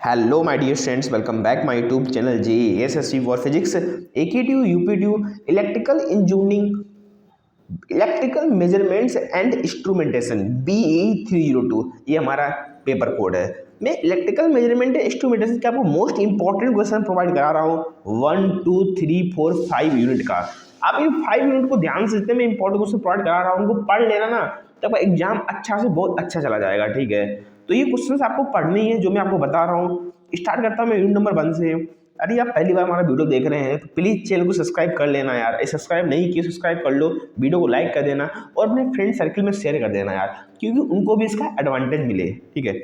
Hello my dear students, welcome back my YouTube channel JESSC for physics AKTU UPTU electrical engineering electrical measurements and instrumentation BE302 ये हमारा paper code है। मैं electrical measurement and instrumentation के आपको most important question provide करा रहा हूँ 1 2 3 4 5 unit का। आप इन 5 यूनिट को ध्यान से जितने मैं इंपॉर्टेंट क्वेश्चन प्रोवाइड करा रहा हूँ उनको पढ़ लेना ना, तब एग्जाम अच्छा से बहुत अच्छा चला जाएगा। ठीक है, तो ये क्वेश्चन आपको पढ़ने ही है जो मैं आपको बता रहा हूँ। स्टार्ट करता हूँ मैं यूनिट नंबर 1 से। अरे आप पहली बार हमारा वीडियो देख रहे हैं तो प्लीज़ चैनल को सब्सक्राइब कर लेना यार। सब्सक्राइब नहीं किए सब्सक्राइब कर लो, वीडियो को लाइक कर देना और अपने फ्रेंड सर्कल में शेयर कर देना यार, क्योंकि उनको भी इसका एडवांटेज मिले। ठीक है,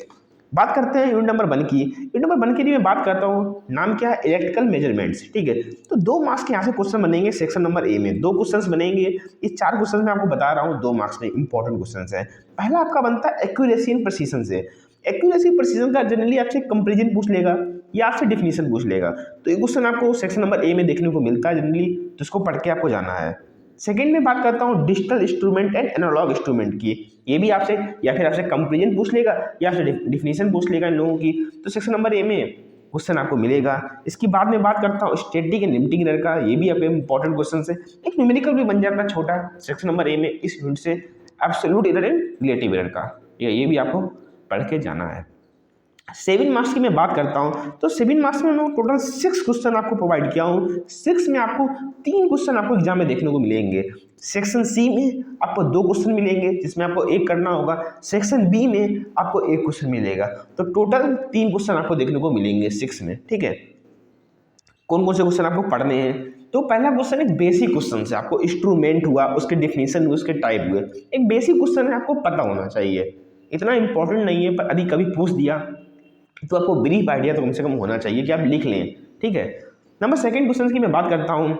बात करते हैं यूनिट नंबर 1 की। यूनिट नंबर 1 की मैं बात करता हूँ, नाम क्या है, इलेक्ट्रिकल मेजरमेंट्स। ठीक है, तो 2 मार्क्स के यहाँ से क्वेश्चन बनेंगे सेक्शन नंबर ए में। 2 क्वेश्चन बनेंगे, ये 4 क्वेश्चन मैं आपको बता रहा हूँ 2 मार्क्स में इंपॉर्टेंट क्वेश्चन है। पहला आपका बनता है एक्यूरेसी एंड प्रिसीजन से। एक्यूरेसी प्रिसीजन का जनरली आपसे कंपेरिजन पूछ लेगा या आपसे डिफिनीशन पूछ लेगा, तो ये क्वेश्चन आपको सेक्शन नंबर ए में देखने को मिलता है जनरली, तो इसको पढ़ के आपको जाना है। सेकंड में बात करता हूँ digital instrument and analog instrument की। ये भी आपसे या फिर आपसे कंपेरिजन पूछ लेगा या आपसे डिफिनीशन पूछ लेगा इन लोगों की, तो सेक्शन नंबर ए में क्वेश्चन आपको मिलेगा। इसकी बाद में बात करता हूँ स्टैटिक एंड लिमिटिंग एरर का। ये भी आपके इंपॉर्टेंट क्वेश्चन है, एक न्यूमेरिकल भी बन जाता है छोटा सेक्शन नंबर ए में इस यूनिट से। Absolute error and relative error का ये भी आपको पढ़ के जाना है। 7 मार्क्स की मैं बात करता हूं, तो 7 मार्क्स में मैं टोटल 6 क्वेश्चन आपको प्रोवाइड किया हूं। 6 में आपको 3 क्वेश्चन आपको एग्जाम में देखने को मिलेंगे। सेक्शन सी में आपको 2 क्वेश्चन मिलेंगे जिसमें आपको एक करना होगा। सेक्शन बी में आपको 1 क्वेश्चन मिलेगा, तो टोटल 3 क्वेश्चन आपको देखने को मिलेंगे 6 में। ठीक है, कौन कौन से क्वेश्चन आपको पढ़ने हैं, तो पहला क्वेश्चन एक बेसिक क्वेश्चन है। आपको इंस्ट्रूमेंट हुआ, उसके डिफिनीशन हुए, उसके टाइप हुए, एक बेसिक क्वेश्चन है, आपको पता होना चाहिए। इतना इंपॉर्टेंट नहीं है, पर यदि कभी पूछ दिया तो आपको ब्रीफ आइडिया तो कम से कम होना चाहिए कि आप लिख लें। ठीक है, नंबर सेकंड क्वेश्चन की मैं बात करता हूँ,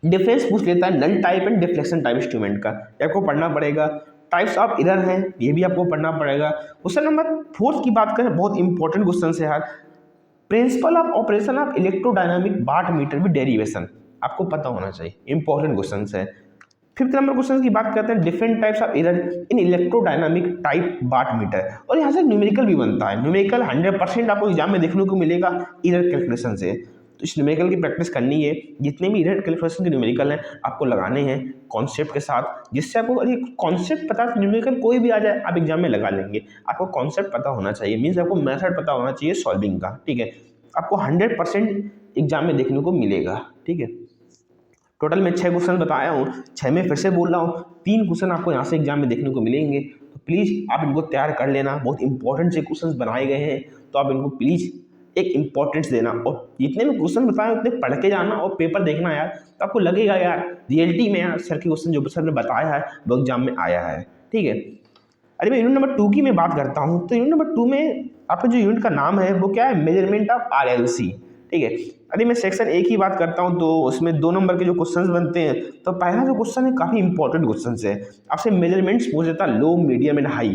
डिफरेंस पूछ लेता है null type and deflection type instrument का, ये आपको पढ़ना पड़ेगा। टाइप्स ऑफ एरर हैं, ये भी आपको पढ़ना पड़ेगा। क्वेश्चन नंबर 4 की बात करें, बहुत इंपॉर्टेंट क्वेश्चन है यार, principle of operation of electrodynamic watt meter with derivation, आपको पता होना चाहिए, इंपॉर्टेंट क्वेश्चन है। 5th नंबर क्वेश्चन की बात करते हैं, different types of error in electrodynamic type watt meter, और यहाँ से न्यूमेरिकल भी बनता है। न्यूमेरिकल 100% आपको एग्जाम में देखने को मिलेगा एरर कैलकुलेशन से, तो इस न्यूमेरिकल की प्रैक्टिस करनी है। जितने भी एरर कैलकुलेशन के न्यूमेरिकल हैं आपको लगाने हैं कॉन्सेप्ट के साथ, जिससे आपको अरे कॉन्सेप्ट पता, न्यूमेरिकल कोई भी आ जाए आप एग्जाम में लगा लेंगे। आपको कॉन्सेप्ट पता होना चाहिए, मीन्स आपको मेथड पता होना चाहिए सॉल्विंग का। ठीक है, आपको 100% एग्जाम में देखने को मिलेगा। ठीक है, टोटल मैं 6 क्वेश्चन बताया हूँ, 6 में फिर से बोल रहा हूँ, 3 क्वेश्चन आपको यहाँ से एग्जाम में देखने को मिलेंगे, तो प्लीज़ आप इनको तैयार कर लेना। बहुत इंपॉर्टेंट से क्वेश्चन बनाए गए हैं, तो आप इनको प्लीज़ एक इंपॉर्टेंस देना, और जितने भी क्वेश्चन बताए उतने पढ़ के जाना और पेपर देखना यार, तो आपको लगेगा यार रियलिटी में यार सर के क्वेश्चन जो सर ने बताया है वो एग्जाम में आया है। ठीक है, अरे मैं यूनिट नंबर 2 की मैं बात करता हूँ, तो यूनिट नंबर 2 में आपका जो यूनिट का नाम है वो क्या है, मेजरमेंट ऑफ RLC। ठीक है, अरे मैं सेक्शन ए की बात करता हूँ, तो उसमें 2 नंबर के जो क्वेश्चंस बनते हैं, तो पहला जो क्वेश्चन है काफ़ी इंपॉर्टेंट क्वेश्चन है। आपसे मेजरमेंट्स पूछ देता है लो, मीडियम एंड हाई,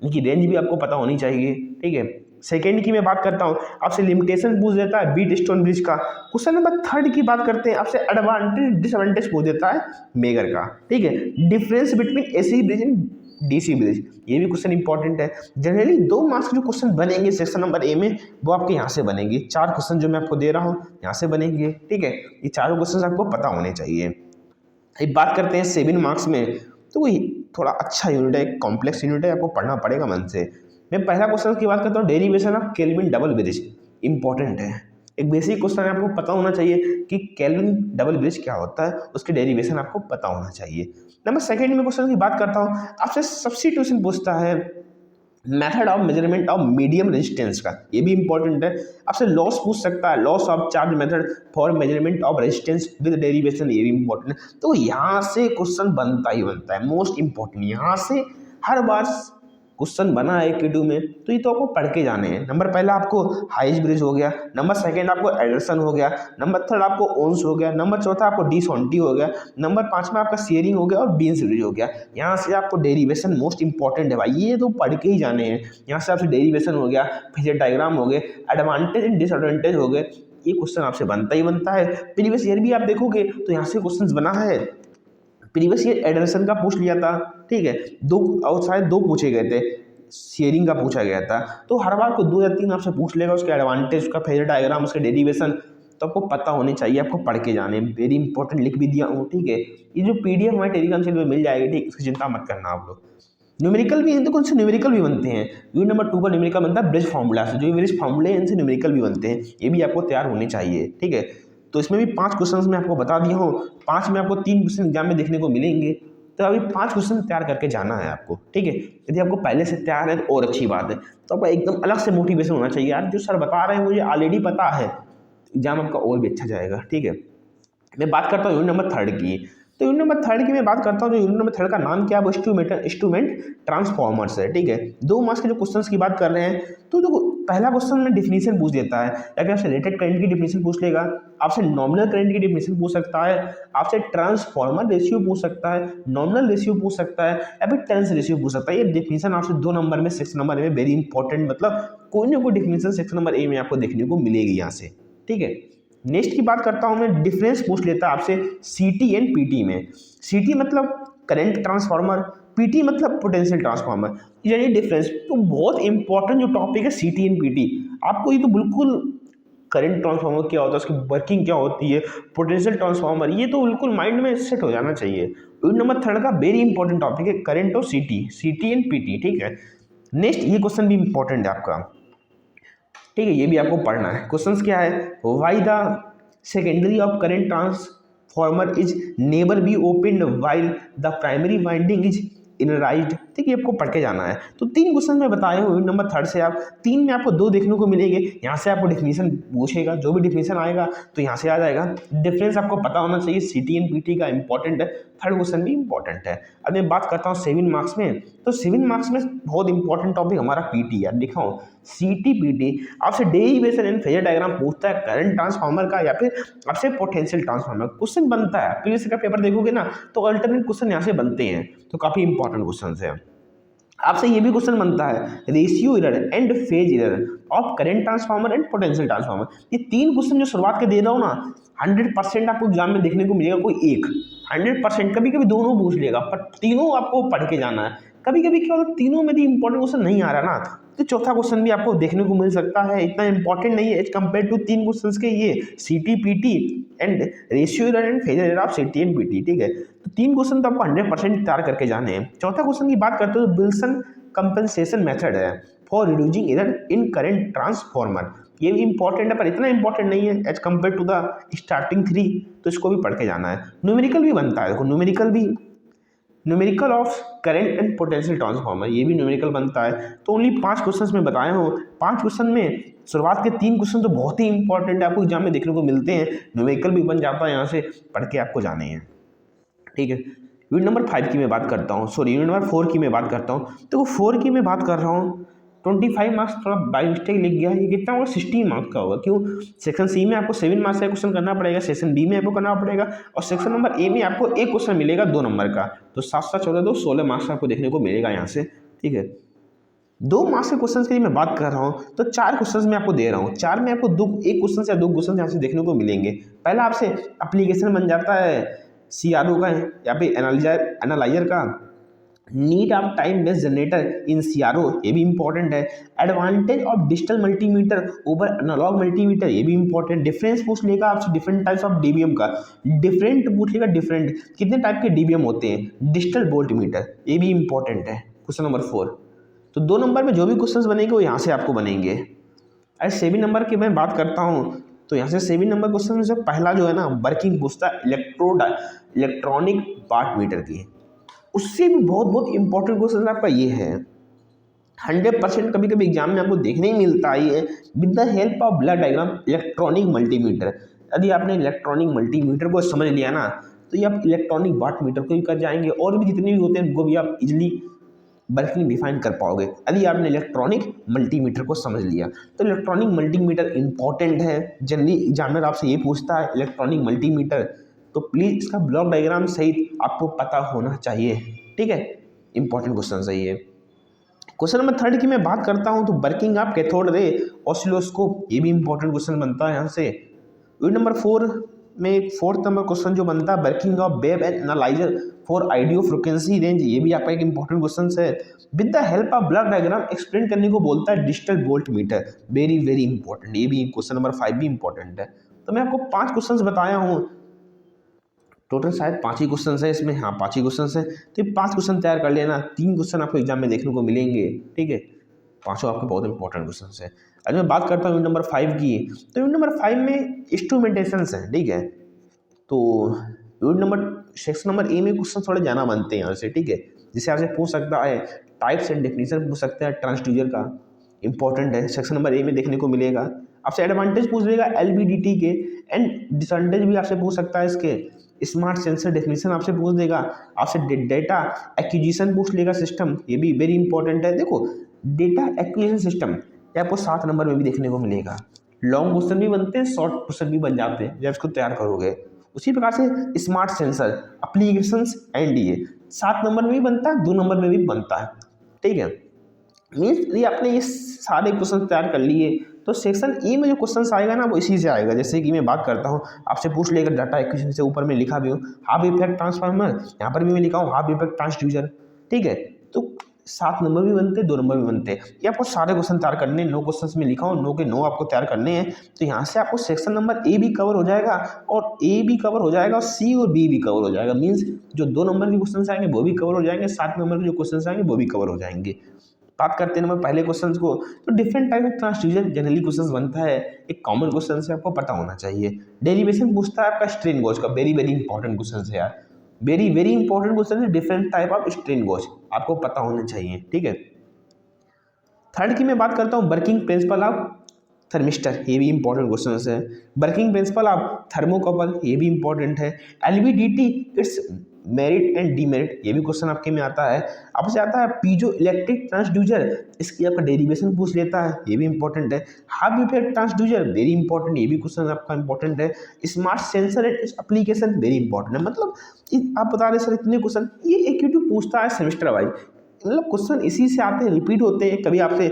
इनकी रेंज भी आपको पता होनी चाहिए। ठीक है, सेकेंड की मैं बात करता हूँ, आपसे लिमिटेशन पूछ देता है बीट स्टोन ब्रिज का। क्वेश्चन नंबर 3 की बात करते हैं, आपसे एडवांटेज डिसएडवांटेज पूछ देता है मेगर का। ठीक है, difference between AC bridge and DC bridge, ये भी क्वेश्चन इंपॉर्टेंट है। जनरली 2 मार्क्स के जो क्वेश्चन बनेंगे सेक्शन नंबर ए में वो आपके यहाँ से बनेंगे। 4 क्वेश्चन जो मैं आपको दे रहा हूँ यहाँ से बनेंगे। ठीक है, ये चारों क्वेश्चन आपको पता होने चाहिए। एक बात करते हैं 7 मार्क्स में, तो वही थोड़ा अच्छा यूनिट है, कॉम्प्लेक्स यूनिट है, आपको पढ़ना पड़ेगा मन से। मैं पहला क्वेश्चन की बात करता हूँ, derivation of kelvin double bridge, important है, एक बेसिक क्वेश्चन है, आपको पता होना चाहिए कि केल्विन डबल ब्रिज क्या होता है, उसके डेरिवेशन आपको पता होना चाहिए। नंबर सेकंड में क्वेश्चन की बात करता हूँ, आपसे सब्स्टिट्यूशन पूछता है method of measurement of medium resistance का, ये भी इंपॉर्टेंट है। आपसे लॉस पूछ सकता है, loss of charge method for measurement of resistance with derivation, ये भी इंपॉर्टेंट है। तो यहाँ से क्वेश्चन बनता ही बनता है, मोस्ट इंपॉर्टेंट, यहाँ से हर बार क्वेश्चन बना है AKTU में, तो ये तो आपको पढ़ के जाने हैं। नंबर पहला आपको हाइज ब्रिज हो गया, नंबर सेकंड आपको एडरसन हो गया, नंबर थर्ड आपको ओन्स हो गया, नंबर चौथा आपको डिसॉन्टी हो गया, नंबर 5 में आपका शेयरिंग हो गया और बीन्स ब्रिज हो गया। यहाँ से आपको डेरिवेशन मोस्ट इंपॉर्टेंट है भाई, ये तो पढ़ के ही जाने हैं। यहाँ से आपसे डेरिवेशन हो गया, फेजर डायग्राम हो गए, एडवांटेज एंड डिसएडवांटेज हो गए, ये क्वेश्चन आपसे बनता ही बनता है। प्रीवियस ईयर भी आप देखोगे तो यहाँ से क्वेश्चन बना है, प्रीवियस ईयर एडरसन का पूछ लिया था। ठीक है, 2 और शायद 2 पूछे गए थे, शेयरिंग का पूछा गया था। तो हर बार को 2 या 3 आपसे पूछ लेगा, उसके एडवांटेज, उसका फेजर डायग्राम, उसके डेरिवेशन, तो आपको पता होने चाहिए, आपको पढ़ के जाने, वेरी इंपॉर्टेंट लिख भी दिया हूँ, ठीक है। ये जो PDF हमारे टेलीग्राम चैनल पे मिल जाएगी, ठीक, इसकी चिंता मत करना आप लोग। न्यूमेरिकल भी इनसे कुछ न्यूमेरिकल भी बनते हैं। यूनिट नंबर 2 का न्यूमेरिकल बनता है ब्रिज फार्मूला से, जो ब्रिज फार्मूले हैं इनसे न्यूमेरिकल भी बनते हैं, ये भी आपको तैयार होने चाहिए, ठीक है। तो इसमें भी 5 क्वेश्चंस मैं आपको बता दिया हूँ, 5 में आपको 3 क्वेश्चन एग्जाम में देखने को मिलेंगे, तो अभी 5 क्वेश्चन तैयार करके जाना है आपको, ठीक है। यदि आपको पहले से तैयार है तो और अच्छी बात है, तो आपको एकदम अलग से मोटिवेशन होना चाहिए, यार जो सर बता रहे हैं मुझे ऑलरेडी पता है, एग्जाम आपका और भी अच्छा जाएगा, ठीक है। मैं बात करता हूँ यूनिट नंबर 3 की। तो यूनिट नंबर 3 की मैं बात करता हूँ, तो यूनिट नंबर 3 का नाम क्या है, वो इंस्ट्रूमेंट ट्रांसफॉर्मर्स है, ठीक है। 2 मार्क्स के जो क्वेश्चंस की बात कर रहे हैं, तो देखो पहला क्वेश्चन में डिफिनीशन पूछ देता है, या फिर आपसे रेटेड करंट की डिफिनीशन पूछ लेगा, आपसे नॉमिनल करंट की डिफिनीशन पूछ सकता है, आपसे ट्रांसफॉर्मर रेशियो पूछ सकता है, नॉमिनल रेशियो पूछ सकता है, या फिर टर्न्स रेशियो पूछ सकता है। ये डिफिनीशन आपसे 2 नंबर में 6 नंबर में वेरी इंपॉर्टेंट, मतलब कोई ना कोई डिफिनीशन 6 नंबर ए में आपको देखने को मिलेगी यहाँ से, ठीक है। नेक्स्ट की बात करता हूँ मैं, डिफरेंस पूछ लेता है आपसे CT एंड PT में। CT मतलब करंट ट्रांसफार्मर, PT मतलब पोटेंशियल ट्रांसफार्मर, यानी डिफरेंस। तो बहुत इंपॉर्टेंट जो टॉपिक है CT एंड PT, आपको ये तो बिल्कुल करंट ट्रांसफार्मर क्या होता है, उसकी वर्किंग क्या होती है, पोटेंशियल ट्रांसफार्मर, ये तो बिल्कुल माइंड में सेट हो जाना चाहिए। यूनिट नंबर 3 का वेरी इंपॉर्टेंट टॉपिक है करंट और CT एंड PT, ठीक है। नेक्स्ट ये क्वेश्चन भी इंपॉर्टेंट है आपका, ठीक है, ये भी आपको पढ़ना है। क्वेश्चंस क्या है, why the secondary of current transformer is never be open while the primary winding is energised, ठीक है, आपको पढ़ के जाना है। तो 3 क्वेश्चन मैं बताया हूँ नंबर 3 से, आप 3 में आपको 2 देखने को मिलेंगे, यहाँ से आपको डिफिनीशन पूछेगा, जो भी डिफिनीशन आएगा तो यहाँ से आ जाएगा। डिफरेंस आपको पता होना चाहिए, CT एंड PT का इंपॉर्टेंट है, 3rd क्वेश्चन भी इंपॉर्टेंट है। अब मैं बात करता हूँ 7 मार्क्स में, तो 7 मार्क्स में बहुत इंपॉर्टेंट टॉपिक हमारा PT है। देखो CT PT आपसे डेरिवेशन एंड फेजर डायग्राम पूछता है करंट ट्रांसफार्मर का, या फिर आपसे पोटेंशियल ट्रांसफार्मर क्वेश्चन बनता है। प्रीवियस का पेपर देखोगे ना, तो अल्टरनेट क्वेश्चन यहाँ से बनते हैं, तो काफी इंपॉर्टेंट क्वेश्चन है। आपसे ये भी क्वेश्चन बनता है, ratio error and phase error of current transformer and potential transformer. ये 3 क्वेश्चन जो शुरुआत के दे रहा हूँ ना, 100% आपको एग्जाम में देखने को मिलेगा, कोई एक 100%, कभी कभी दोनों पूछ लेगा, पर तीनों आपको पढ़ के जाना है। कभी कभी क्या होता है, तीनों में भी इंपॉर्टेंट क्वेश्चन नहीं आ रहा ना, तो चौथा क्वेश्चन भी आपको देखने को मिल सकता है, इतना इंपॉर्टेंट नहीं है एज कम्पेयर टू 3 क्वेश्चन के ये CT PT and ratio error and phasor error of CT and PT, ठीक है। तो 3 क्वेश्चन तो आपको 100% तैयार करके जाने हैं। चौथा क्वेश्चन की बात करते हो, विल्सन कंपनसेशन मेथड है for reducing error in current transformer. ये भी इंपॉर्टेंट है, पर इतना इंपॉर्टेंट नहीं है as compare to the starting 3, तो इसको भी पढ़ के जाना है। न्यूमेरिकल भी बनता है, देखो numerical of current and potential transformer, ये भी न्यूमेरिकल बनता है। तो ओनली 5 क्वेश्चन में बताया हूँ, 5 क्वेश्चन में शुरुआत के 3 क्वेश्चन तो बहुत ही इंपॉर्टेंट है, आपको एग्जाम में देखने को मिलते हैं, न्यूमेरिकल भी बन जाता है, यहाँ से पढ़ के आपको जाने हैं, ठीक है। यूनिट नंबर 5 की मैं बात करता हूँ, सॉरी यूनिट नंबर 4 की मैं बात करता हूँ। तो 4 की मैं बात कर रहा हूँ, 25 मार्क्स थोड़ा बाई मिस्टेक लिख गया, ये कितना होगा, 16 मार्क्स का होगा। क्यों, सेक्शन C में आपको 7 मार्क्स का क्वेश्चन करना पड़ेगा, सेक्शन B में आपको करना पड़ेगा, और सेक्शन नंबर A में आपको एक क्वेश्चन मिलेगा 2 नंबर का, तो 7 7 14 2 16 मार्क्स आपको देखने को मिलेगा यहाँ से, ठीक है। 2 मार्क्स के क्वेश्चन की मैं बात कर रहा हूँ, तो 4 क्वेश्चन मैं आपको दे रहा हूँ, 4 में आपको एक क्वेश्चन या 2 क्वेश्चन यहाँ से देखने को मिलेंगे। पहला आपसे एप्लीकेशन बन जाता है CRO का या फिर एनालाइजर का, need of time based generator in CRO, ये भी इंपॉर्टेंट है। Advantage of digital multimeter over analog multimeter, ये भी इंपॉर्टेंट। डिफरेंस पूछ लेगा आपसे डिफरेंट टाइप्स ऑफ DBM का, डिफरेंट पूछ लेगा, डिफरेंट कितने टाइप के DBM होते हैं, डिजिटल वोल्ट मीटर, ये भी इंपॉर्टेंट है। क्वेश्चन नंबर 4, तो 2 नंबर में जो भी क्वेश्चन बनेंगे वो यहाँ से आपको बनेंगे। अरे 7 नंबर की मैं बात करता हूँ, तो यहाँ से 7 नंबर क्वेश्चन में से पहला जो है ना, वर्किंग पूछता है इलेक्ट्रॉनिक वाट मीटर की, उससे भी बहुत इंपॉर्टेंट क्वेश्चन आपका ये है, 100% कभी कभी एग्जाम में आपको देखने ही मिलता है ये, with the help of blood diagram electronic multimeter. यदि आपने इलेक्ट्रॉनिक मल्टीमीटर को समझ लिया ना, तो ये आप इलेक्ट्रॉनिक वाट मीटर को भी कर जाएंगे, और भी जितने भी होते हैं उनको भी आप इजिली वर्किंग डिफाइन कर पाओगे यदि आपने इलेक्ट्रॉनिक मल्टीमीटर को समझ लिया। तो इलेक्ट्रॉनिक मल्टीमीटर इंपॉर्टेंट है, जनरली एग्जामिनर आपसे ये पूछता है इलेक्ट्रॉनिक मल्टीमीटर, तो प्लीज़ इसका ब्लॉक डायग्राम सहित आपको पता होना चाहिए, ठीक है, इंपॉर्टेंट क्वेश्चन है ये। क्वेश्चन नंबर 3 की मैं बात करता हूँ, तो working of cathode ray oscilloscope, ये भी इंपॉर्टेंट क्वेश्चन बनता है यहाँ से। यूनिट नंबर 4 में 4th नंबर क्वेश्चन जो बनता है, working of wave and analyser for audio frequency range, ये भी आपका एक इंपॉर्टेंट क्वेश्चन है। With the help of block diagram explain करने को बोलता है digital volt meter, very very important, ये भी क्वेश्चन नंबर 5 भी इंपॉर्टेंट है। तो मैं आपको 5 क्वेश्चन बताया हूँ, टोटल शायद 5 ही क्वेश्चन है इसमें, हाँ 5 ही क्वेश्चन है। तो ये 5 क्वेश्चन तैयार कर लेना, 3 क्वेश्चन आपको एग्जाम में देखने को मिलेंगे, ठीक है, पांचों आपके बहुत इंपॉर्टेंट क्वेश्चन है। आज मैं बात करता हूँ यूनिट नंबर 5 की। तो यूनिट नंबर 5 में इंस्ट्रूमेंटेशन है, ठीक है। तो unit number section number A में क्वेश्चन थोड़े ज़्यादा बनते हैं यहाँ से, ठीक है। जिसे आपसे पूछ सकता है टाइप्स एंड डेफिनेशन पूछ सकता है ट्रांसड्यूसर का, इंपॉर्टेंट है, सेक्शन नंबर ए में देखने को मिलेगा। आपसे एडवांटेज पूछ लेगा एलबीडीटी के, एंड डिसएडवांटेज भी आपसे पूछ सकता है इसके। स्मार्ट सेंसर डेफिनेशन आपसे पूछ देगा, आपसे डेटा एक्विजिशन पूछ लेगा सिस्टम, ये भी वेरी इंपॉर्टेंट है। देखो डेटा एक्विजिशन सिस्टम ये आपको 7 नंबर में भी देखने को मिलेगा। लॉन्ग क्वेश्चन भी बनते हैं, शॉर्ट क्वेश्चन भी बन जाते हैं जब इसको तैयार करोगे। उसी प्रकार से स्मार्ट सेंसर एप्लीकेशंस एंड ये 7 नंबर में भी बनता है, 2 नंबर में भी बनता है, ठीक है। मीन्स ये आपने ये सारे क्वेश्चन तैयार कर लिए, तो सेक्शन ए में जो क्वेश्चन आएगा ना वो इसी से आएगा। जैसे कि मैं बात करता हूँ, आपसे पूछ लेगा डाटा एक्विजिशन से, ऊपर में लिखा भी हूँ हाफ इफेक्ट ट्रांसफार्मर, यहाँ पर भी मैं लिखा हूँ हाफ इफेक्ट ट्रांसड्यूसर, ठीक है। तो 7 नंबर भी बनते हैं, 2 नंबर भी बनते हैं। ये आपको सारे क्वेश्चन तैयार करने, 9 क्वेश्चन में लिखा हूँ, 9 के 9 आपको तैयार करने हैं। तो यहाँ से आपको सेक्शन नंबर ए भी कवर हो जाएगा, और ए भी कवर हो जाएगा, और सी और बी भी कवर हो जाएगा। मीन्स जो 2 नंबर के क्वेश्चन आएंगे वो भी कवर हो जाएंगे, 7 नंबर के जो क्वेश्चन आएंगे वो भी कवर हो जाएंगे। बात करते हैं नंबर पहले क्वेश्चन को, तो different type of transducer generally question बनता है, एक कॉमन क्वेश्चन से आपको पता होना चाहिए। डेरिवेशन पूछता है आपका स्ट्रेन गॉज का, वेरी वेरी इंपॉर्टेंट क्वेश्चन है यार, वेरी वेरी इंपॉर्टेंट क्वेश्चन है, different type of strain gauge आपको पता होना चाहिए, ठीक है। थर्ड की मैं बात करता हूँ वर्किंग प्रिंसिपल ऑफ थर्मिस्टर, ये भी इंपॉर्टेंट क्वेश्चन है। वर्किंग प्रिंसिपल ऑफ थर्मोकपल, ये भी इंपॉर्टेंट है। LVDT it's merit and demerit, ये भी क्वेश्चन आपके में आता है। आपसे आता है पीजो इलेक्ट्रिक ट्रांसड्यूसर, इसकी आपका डेरिवेशन पूछ लेता है, ये भी इंपॉर्टेंट है। Half effect transducer, very important, ये भी क्वेश्चन आपका इंपॉर्टेंट है। Smart sensor and application, very important है। मतलब आप बता रहे सर इतने क्वेश्चन, ये एक पूछता है सेमेस्टर वाइज, मतलब क्वेश्चन इसी से आते हैं, रिपीट होते हैं। कभी आपसे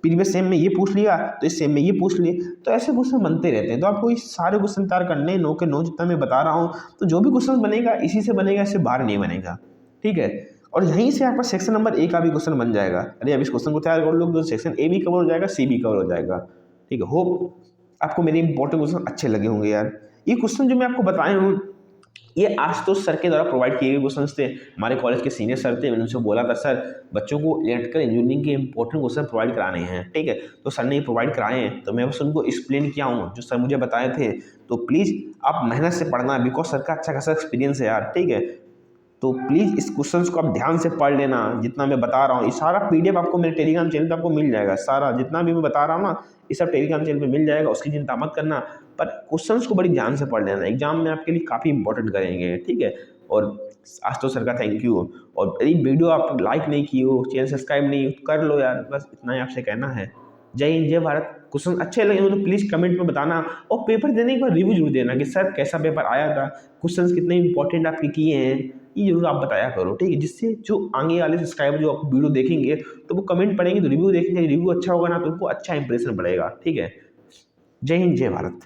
प्रीवियस सेम में ये पूछ लिया तो इस सेम में ये पूछ लिए, तो ऐसे क्वेश्चन बनते रहते हैं। तो आपको ये सारे क्वेश्चन तैयार करने, 9 के 9 जितना मैं बता रहा हूँ, तो जो भी क्वेश्चन बनेगा इसी से बनेगा, इससे बाहर नहीं बनेगा, ठीक है। और यहीं से आपका सेक्शन नंबर ए का भी क्वेश्चन बन जाएगा। अरे अब इस क्वेश्चन को तैयार कर लो तो सेक्शन ए भी कवर हो जाएगा, सी भी कवर हो जाएगा, ठीक है। होप आपको मेरे इंपॉर्टेंट क्वेश्चन अच्छे लगे होंगे यार। ये क्वेश्चन जो मैं आपको बताया हूँ, ये आशुतोष सर के द्वारा प्रोवाइड किए गए क्वेश्चन थे। हमारे कॉलेज के सीनियर सर थे, मैंने उनसे बोला था सर बच्चों को इलेक्ट्रिकल इंजीनियरिंग के इंपॉर्टेंट क्वेश्चन प्रोवाइड कराने हैं, ठीक है। तो सर ने ये प्रोवाइड कराए हैं, तो मैं बस उनको एक्सप्लेन किया हूँ जो सर मुझे बताए थे। तो प्लीज़ आप मेहनत से पढ़ना, बिकॉज सर का अच्छा खासा एक्सपीरियंस है यार, ठीक है। तो प्लीज़ इस क्वेश्चंस को आप ध्यान से पढ़ लेना, जितना मैं बता रहा हूँ। ये सारा पीडीएफ आपको मेरे टेलीग्राम चैनल पे आपको मिल जाएगा, सारा जितना भी मैं बता रहा हूँ ना, ये सब टेलीग्राम चैनल पे मिल जाएगा, उसकी चिंता मत करना। पर क्वेश्चंस को बड़ी ध्यान से पढ़ लेना, एग्जाम में आपके लिए काफ़ी इंपॉर्टेंट करेंगे, ठीक है। और आशुतोष सर का थैंक यू। और यदि वीडियो आप लाइक नहीं किए हो, चैनल सब्सक्राइब नहीं कर लो यार, बस इतना ही आपसे कहना है। जय हिंद, जय भारत। क्वेश्चन अच्छे लगे हो तो प्लीज़ कमेंट में बताना, और पेपर देने के बाद रिव्यू जरूर देना कि सर कैसा पेपर आया था, क्वेश्चंस कितने इंपॉर्टेंट आपके किए हैं, ये जरूर आप बताया करो, ठीक है। जिससे जो आगे वाले सब्सक्राइबर जो आप वीडियो देखेंगे तो वो कमेंट पढ़ेंगे, तो रिव्यू देखेंगे, रिव्यू अच्छा होगा ना तो उनको अच्छा इंप्रेशन पड़ेगा, ठीक है। जय हिंद, जय भारत।